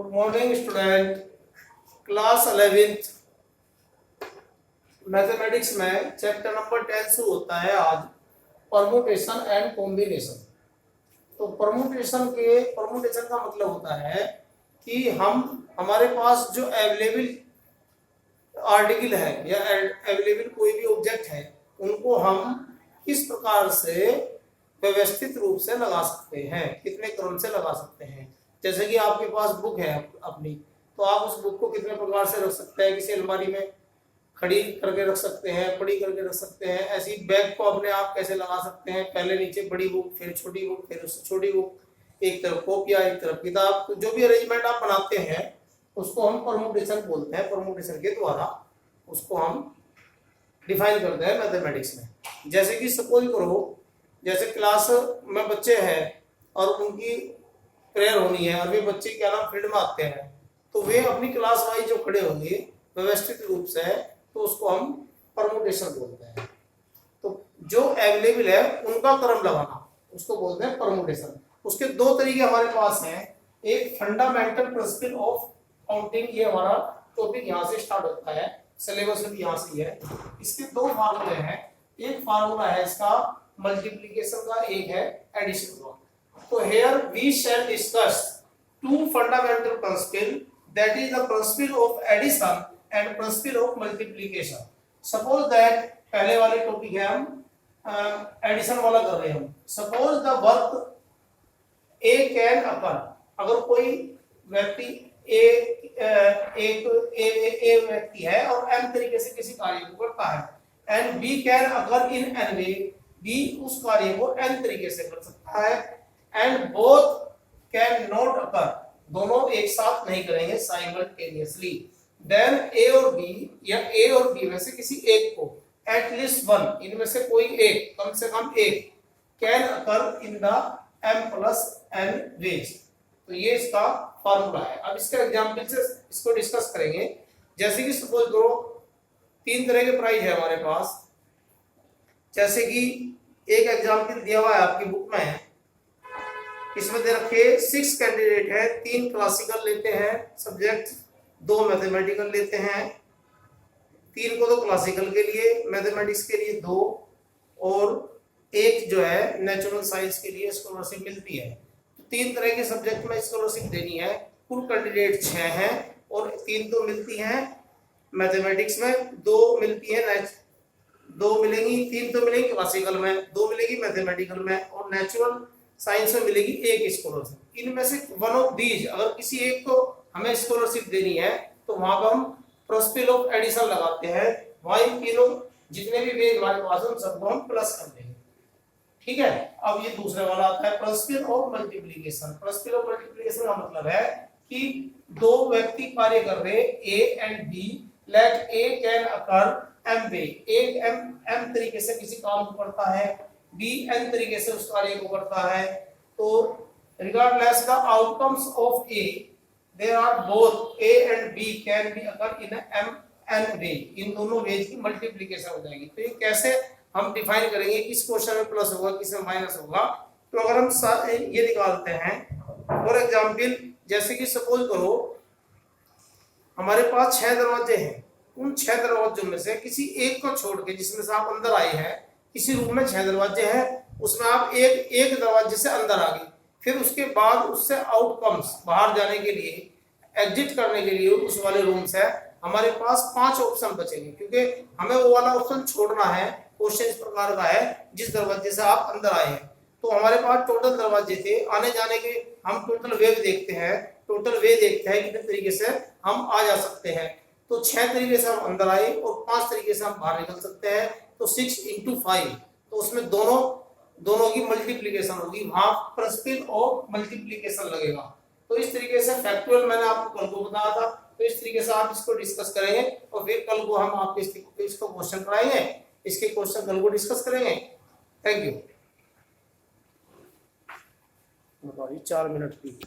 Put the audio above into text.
Good morning student. Class 11th mathematics में chapter number 10 से होता है आज परमुटेशन एंड कॉम्बिनेशन। तो परमुटेशन का मतलब होता है कि हमारे पास जो अवेलेबल आर्टिकल है या अवेलेबल कोई भी ऑब्जेक्ट है उनको हम किस प्रकार से व्यवस्थित रूप से लगा सकते हैं, कितने क्रम से लगा सकते हैं। जैसे कि आपके पास बुक है अपनी, तो आप उस बुक को कितने प्रकार से रख सकते हैं। किसी अलमारी में खड़ी करके रख सकते हैं, पड़ी करके रख सकते हैं। ऐसी बैग को अपने आप कैसे लगा सकते हैं, पहले नीचे बड़ी बुक, फिर छोटी बुक, फिर उससे छोटी बुक, एक तरफ कॉपियां एक तरफ किताब। तो जो भी अरेंजमेंट आप बनाते हैं उसको हम परमुटेशन बोलते हैं। परमुटेशन के द्वारा उसको हम डिफाइन करते हैं मैथमेटिक्स में। जैसे कि सपोज करो, जैसे क्लास में बच्चे हैं और उनकी प्रेयर होनी है और वे बच्चे क्या नाम फील्ड में आते हैं, तो वे अपनी क्लास वाइज जो खड़े होंगे व्यवस्थित रूप से, तो उसको हम परमुटेशन बोलते हैं। तो जो अवेलेबल है उनका क्रम लगाना उसको बोलते हैं परमुटेशन। उसके दो तरीके हमारे पास हैं। एक फंडामेंटल प्रिंसिपल ऑफ काउंटिंग, ये हमारा टॉपिक यहाँ से स्टार्ट होता है, सिलेबस भी यहाँ से है। इसके दो फार्मूले हैं। एक फार्मूला है इसका मल्टीप्लिकेशन का, एक है एडिशन का। So here we shall discuss two fundamental principles, that is the principle of addition and principle of multiplication. Suppose that पहले वाले टॉपिक है हम एडिशन वाला कर रहे हैं हम। Suppose the work A can occur, अगर कोई व्यक्ति एक व्यक्ति है और m तरीके से किसी कार्य को करता है, and B can occur in n way, B उस कार्य को n तरीके से कर सकता है, and both can not occur, दोनों एक साथ नहीं करेंगे साइमल्टेनियसली। देन ए और बी या ए और बी में से किसी एक को, एटलीस्ट वन, इनमें से कोई एक, कम से कम एक, can occur in the m plus n ways. तो ये इसका फॉर्मूला है। अब इसका एग्जांपल से इसको डिस्कस करेंगे। जैसे कि सपोज करो तीन तरह के प्राइज है हमारे पास। जैसे कि एक एग्जांपल दिया हुआ है आपकी बुक में है, इसमें दे रखे 6 कैंडिडेट है, 3 क्लासिकल लेते हैं सब्जेक्ट, 2 मैथमेटिकल लेते हैं। 3 को तो क्लासिकल के लिए, मैथमेटिक्स के लिए 2 और एक जो है नेचुरल साइंस के लिए स्कॉलरशिप मिलती है। तो 3 तरह के सब्जेक्ट में स्कॉलरशिप देनी है। कुल कैंडिडेट 6 हैं और 3 तो मिलती हैं मैथमेटिक्स में, 2 मिलती है 2 मिलेंगी, 3 तो मिलेंगी क्लासिकल में, 2 मिलेगी मैथमेटिकल में और नेचुरल साइंस में मिलेगी एक स्कॉलरशिप। इनमें से वन ऑफ दीज, अगर किसी एक को हमें स्कॉलरशिप देनी है तो वहां पर हम प्रिंसिपल ऑफ एडिशन लगाते हैं। वहां इन तीनों जितने भी वेज हमारे पास उन सबको हम प्लस कर देंगे। ठीक है। अब ये दूसरे वाला आता है principle of multiplication. Principle of multiplication का मतलब है कि दो व्यक्ति कार्य कर रहे A and B, let A can occur M ways, एक एम तरीके से किसी काम को करता है, बी एन तरीके से उस कार्य को करता है। तो regardless the outcomes of A, there are both A and B can be occur in M N ways, इन दोनों वेज की मल्टीप्लिकेशन हो जाएगी। तो ये कैसे हम डिफाइन करेंगे, किस क्वेश्चन में प्लस होगा किस में माइनस होगा। तो अगर हम ये निकालते हैं फॉर एग्जांपल, जैसे कि सपोज करो हमारे पास 6 दरवाजे हैं। उन 6 दरवाजों में से किसी एक को छोड़ के, जिसमें से आप अंदर आए हैं, किसी रूम में 6 दरवाजे हैं, उसमें आप एक दरवाजे से अंदर आ गए, फिर उसके बाद उससे आउटकम्स बाहर जाने के लिए, एग्जिट करने के लिए उस वाले रूम से हमारे पास 5 ऑप्शन बचेंगे, क्योंकि हमें वो वाला ऑप्शन छोड़ना है। क्वेश्चन इस प्रकार का है, जिस दरवाजे से आप अंदर आए हैं, तो हमारे पास टोटल दरवाजे थे आने जाने के। हम टोटल वे देखते हैं कितने तरीके से हम आ जा सकते हैं। तो 6 तरीके से हम अंदर आए और 5 तरीके से हम बाहर निकल सकते हैं। तो 6 × 5, तो उसमें दोनों की मल्टीप्लिकेशन होगी, वहां प्रिंसिपल ऑफ मल्टीप्लिकेशन लगेगा। तो इस तरीके से फैक्टोरियल मैंने आपको कल को बताया था। तो इस तरीके से आप इसको डिस्कस करेंगे और फिर कल को हम आपको इसको क्वेश्चन कराएंगे, इसके क्वेश्चन कल को डिस्कस करेंगे। Thank you. 4 मिनट की